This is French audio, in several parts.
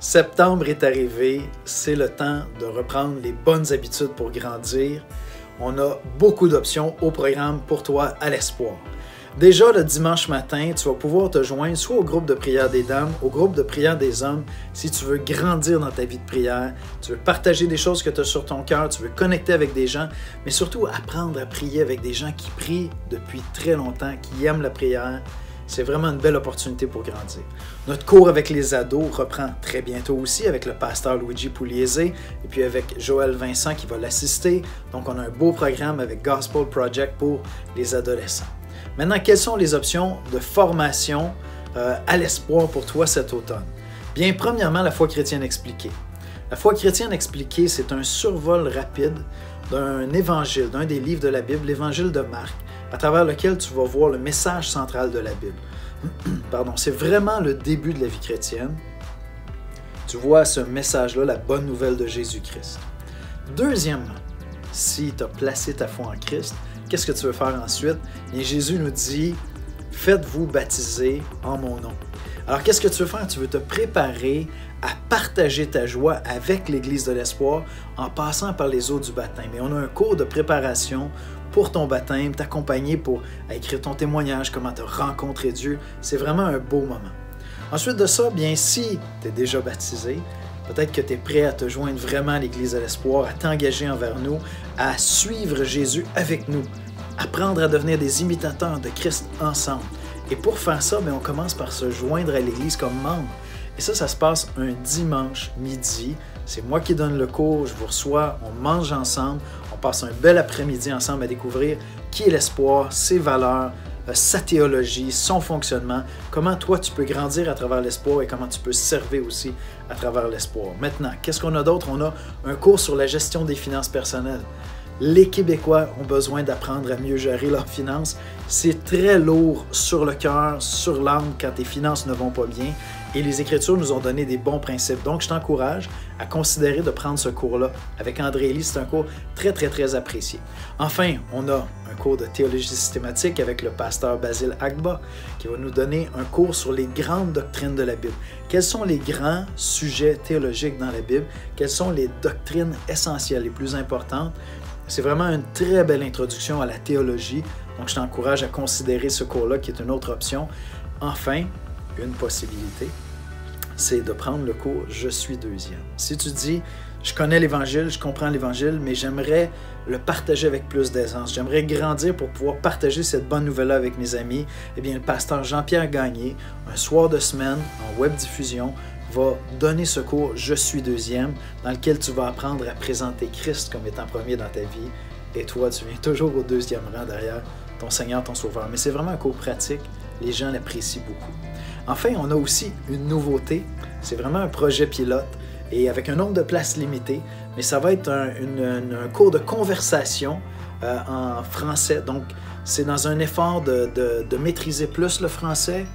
Septembre est arrivé, c'est le temps de reprendre les bonnes habitudes pour grandir. On a beaucoup d'options au programme pour toi à l'Espoir. Déjà, le dimanche matin, tu vas pouvoir te joindre soit au groupe de prière des dames, au groupe de prière des hommes, si tu veux grandir dans ta vie de prière, tu veux partager des choses que tu as sur ton cœur, tu veux connecter avec des gens, mais surtout apprendre à prier avec des gens qui prient depuis très longtemps, qui aiment la prière. C'est vraiment une belle opportunité pour grandir. Notre cours avec les ados reprend très bientôt aussi avec le pasteur Luigi Pugliese et puis avec Joël Vincent qui va l'assister. Donc, on a un beau programme avec Gospel Project pour les adolescents. Maintenant, quelles sont les options de formation à l'Espoir pour toi cet automne? Bien, premièrement, la foi chrétienne expliquée. La foi chrétienne expliquée, c'est un survol rapide d'un évangile, d'un des livres de la Bible, l'évangile de Marc, à travers lequel tu vas voir le message central de la Bible. Pardon, c'est vraiment le début de la vie chrétienne. Tu vois ce message-là, la bonne nouvelle de Jésus-Christ. Deuxièmement, si tu as placé ta foi en Christ, qu'est-ce que tu veux faire ensuite? Et Jésus nous dit, faites-vous baptiser en mon nom. Alors, qu'est-ce que tu veux faire? Tu veux te préparer à partager ta joie avec l'Église de l'Espoir en passant par les eaux du baptême. Et on a un cours de préparation pour ton baptême, t'accompagner pour écrire ton témoignage, comment tu as rencontré Dieu. C'est vraiment un beau moment. Ensuite de ça, bien, si tu es déjà baptisé, peut-être que tu es prêt à te joindre vraiment à l'Église de l'Espoir, à t'engager envers nous, à suivre Jésus avec nous, apprendre à devenir des imitateurs de Christ ensemble. Et pour faire ça, bien, on commence par se joindre à l'Église comme membre. Et ça se passe un dimanche midi. C'est moi qui donne le cours, je vous reçois, on mange ensemble, on passe un bel après-midi ensemble à découvrir qui est l'Espoir, ses valeurs, sa théologie, son fonctionnement, comment toi tu peux grandir à travers l'Espoir et comment tu peux servir aussi à travers l'Espoir. Maintenant, qu'est-ce qu'on a d'autre? On a un cours sur la gestion des finances personnelles. Les Québécois ont besoin d'apprendre à mieux gérer leurs finances. C'est très lourd sur le cœur, sur l'âme quand tes finances ne vont pas bien. Et les Écritures nous ont donné des bons principes. Donc, je t'encourage à considérer de prendre ce cours-là. Avec André-Élie, c'est un cours très, très, très apprécié. Enfin, on a un cours de théologie systématique avec le pasteur Basile Agba qui va nous donner un cours sur les grandes doctrines de la Bible. Quels sont les grands sujets théologiques dans la Bible? Quelles sont les doctrines essentielles, les plus importantes? C'est vraiment une très belle introduction à la théologie. Donc, je t'encourage à considérer ce cours-là qui est une autre option. Enfin, une possibilité, c'est de prendre le cours « Je suis deuxième ». Si tu dis « Je connais l'Évangile, je comprends l'Évangile, mais j'aimerais le partager avec plus d'aisance. J'aimerais grandir pour pouvoir partager cette bonne nouvelle-là avec mes amis. » Eh bien, le pasteur Jean-Pierre Gagné, un soir de semaine en web diffusion, va donner ce cours « Je suis deuxième » dans lequel tu vas apprendre à présenter Christ comme étant premier dans ta vie. Et toi, tu viens toujours au deuxième rang derrière ton Seigneur, ton Sauveur. Mais c'est vraiment un cours pratique. Les gens l'apprécient beaucoup. Enfin, on a aussi une nouveauté. C'est vraiment un projet pilote et avec un nombre de places limité. Mais ça va être un cours de conversation en français. Donc, c'est dans un effort de maîtriser plus le français.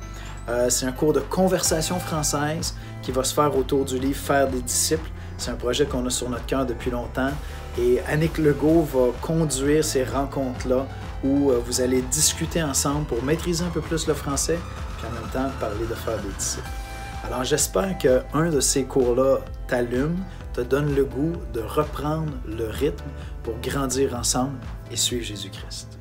C'est un cours de conversation française qui va se faire autour du livre « Faire des disciples ». C'est un projet qu'on a sur notre cœur depuis longtemps. Et Annick Legault va conduire ces rencontres-là où vous allez discuter ensemble pour maîtriser un peu plus le français, puis en même temps parler de faire des disciples. Alors j'espère qu'un de ces cours-là t'allume, te donne le goût de reprendre le rythme pour grandir ensemble et suivre Jésus-Christ.